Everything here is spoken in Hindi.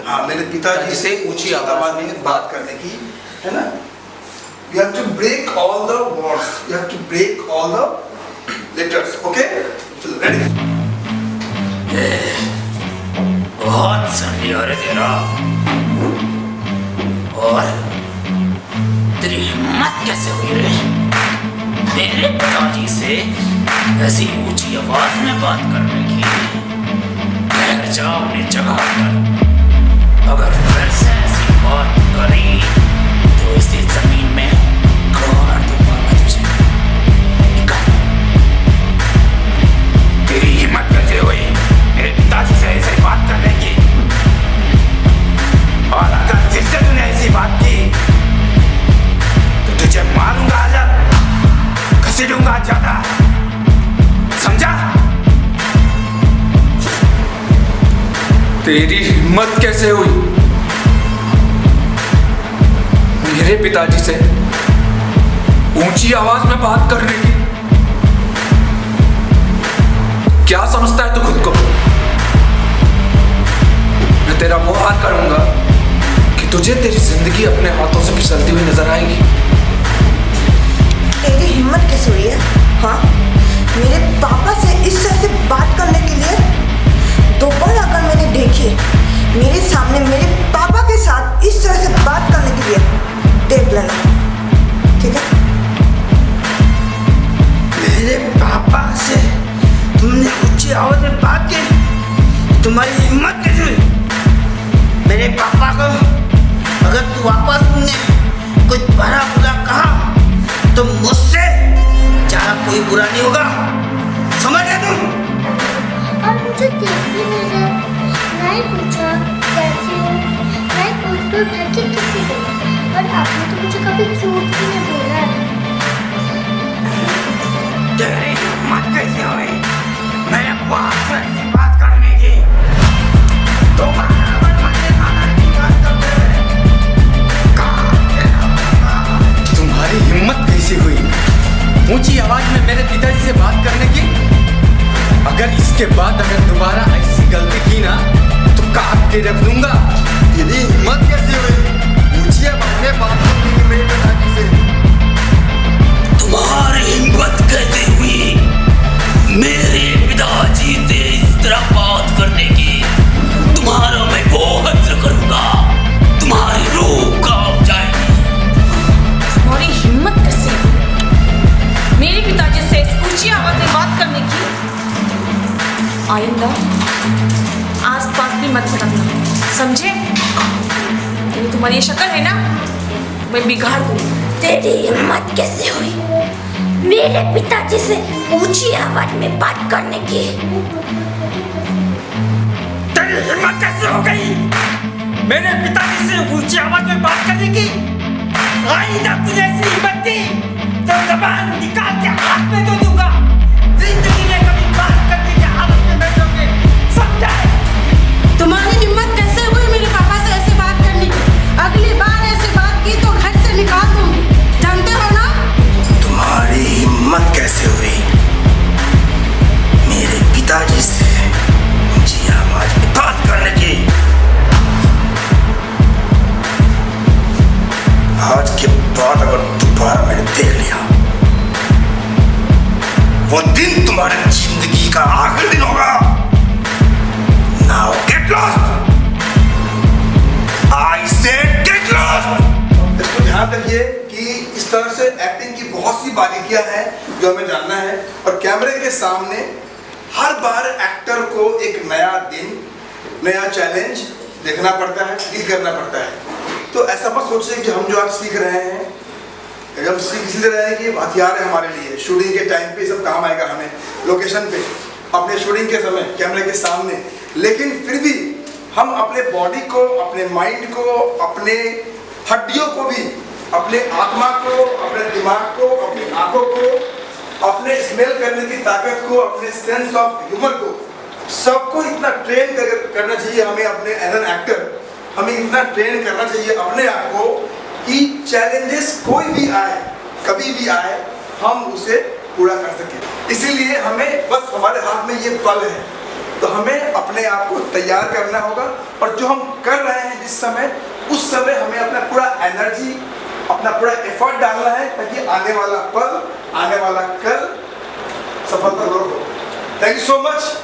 हाँ, मेरे पिताजी से ऊंची आवाज में बात करने की, है ना? You have to break all the words. You have to break all the letters. Okay? चलो, ready? बहुत संडी हो रहे तेरा, और तेरी हिम्मत कैसे हुई रे मेरे पिताजी से ऐसी ऊंची आवाज में बात करने की? ठहर जा अपनी जगह पर, अगर फिर से ऐसी बात करी तो इसी जमीन में गाड़ दूंगा तुझे। निकल। तेरी हिम्मत कैसे हुई मेरे पिताजी से ऐसे बात करने की? और अगर फिर से तूने ऐसी बात की तो तुझे मारूंगा, अलग घसीटूंगा ज्यादा, समझा? तेरी हिम्मत कैसे हुई मेरे पिताजी से ऊंची आवाज में बात करने की? क्या समझता है तू खुद को? मैं तेरा वो हाल करूंगा कि तुझे तेरी जिंदगी अपने हाथों से फिसलती हुई नजर आएगी। तेरी हिम्मत कैसे हुई है? हाँ, मेरे पापा से इस तरह से बात करने के लिए? दोबारा अगर मैंने देखी मेरे सामने मेरे पापा के साथ इस तरह से बात करने के लिए, देख लेना, ठीक है? मेरे पापा से तुमने ऊंची आवाज में बात की? तुम्हारी हिम्मत कैसे हुई? मेरे पापा को अगर तू वापस तुमने कुछ भरा बुरा कहा तो मुझसे ज्यादा कोई बुरा नहीं होगा, समझ गए तुम? और मुझे देख भी नहीं रहे, नहीं पूछा कैसी हो, नहीं पूछ कर के किसी को, और आपने तो मुझे कभी झूठ भी नहीं बोला है। तेरी हिम्मत कैसे हुई मेरे पास से ऐसी बात करने की? दोबारा अगर मुझे खाना की बात करते हुए कहा, तुम्हारी हिम्मत कैसी हुई ऊंची आवाज में मेरे पिताजी से बात करने की? अगर इसके बाद अगर दोबारा ऐसी गलती की ना तो काट के रख दूंगा। तेरी हिम्मत कैसे हुई ऊंची आवाज में बात करने की मेरे पिताजी से? तुम्हारी हिम्मत कैसे हुई मेरे पिताजी से इस तरह बात करने की? तुम्हारा मैं बहुत करूंगा, तुम्हारी रूह कांप जाएगी। तुम्हारी हिम्मत कैसे हुई मेरे पिताजी से इस ऊंची आवाज में बात करने की? आइंदा आस पास भी मत भटकना, समझे? ये तुम्हारी शक्ल है ना, मैं बिगाड़ दूँ। तेरी हिम्मत कैसे हुई मेरे पिताजी से ऊंची आवाज में बात करने की? तेरी हिम्मत कैसे हो गई मेरे पिताजी से ऊंची आवाज में बात करने की? आइंदा तुझे ऐसी हिम्मत दी तो जबान निकाल के हाथ में दे दूंगा। जिंदगी में कभी बात करने की हालत में बैठोगे, समझा? तुम्हारी हिम्मत कैसे हुई मेरे पापा से ऐसे बात करने की? अगली बार ऐसे बात की तो घर से निकाल दूंगी, जानते हो ना? तुम्हारी हिम्मत कैसे हुई मेरे पिताजी से ऊंची आवाज में बात करने की? आज के बाद अगर दोबारा मैंने देख लिया, वो दिन तुम्हारी जिंदगी का आखिरी दिन होगा। Now get lost! I said get lost! इसको ध्यान रखिए कि इस तरह से एक्टिंग की बहुत सी बारीकियां हैं जो हमें जानना है, और कैमरे के सामने हर बार एक्टर को एक नया दिन, नया चैलेंज देखना पड़ता है, डील करना पड़ता है। तो ऐसा मत सोचिए कि हम जो आज सीख रहे हैं, हम सीख इसलिए रहे हैं कि हथियार है हमारे लिए, शूटिंग के टाइम पे सब काम आएगा हमें, लोकेशन पे, अपने शूटिंग के समय, कैमरे के सामने। लेकिन फिर भी हम अपने बॉडी को, अपने माइंड को, अपने हड्डियों को भी, अपने आत्मा को, अपने दिमाग को, अपनी आंखों को, अपने स्मेल करने की ताकत को, अपने सेंस ऑफ ह्यूमर को, सबको इतना ट्रेन करना चाहिए हमें अपने एज एन एक्टर। हमें इतना ट्रेन करना चाहिए अपने आप को कि चैलेंजेस कोई भी आए, कभी भी आए, हम उसे पूरा कर सकें। इसीलिए हमें बस हमारे हाथ में ये पल है, तो हमें अपने आप को तैयार करना होगा, और जो हम कर रहे हैं जिस समय, उस समय हमें अपना पूरा एनर्जी, अपना पूरा एफर्ट डालना है, ताकि आने वाला पल, आने वाला कल सफलतापूर्वक हो। Thank you so much.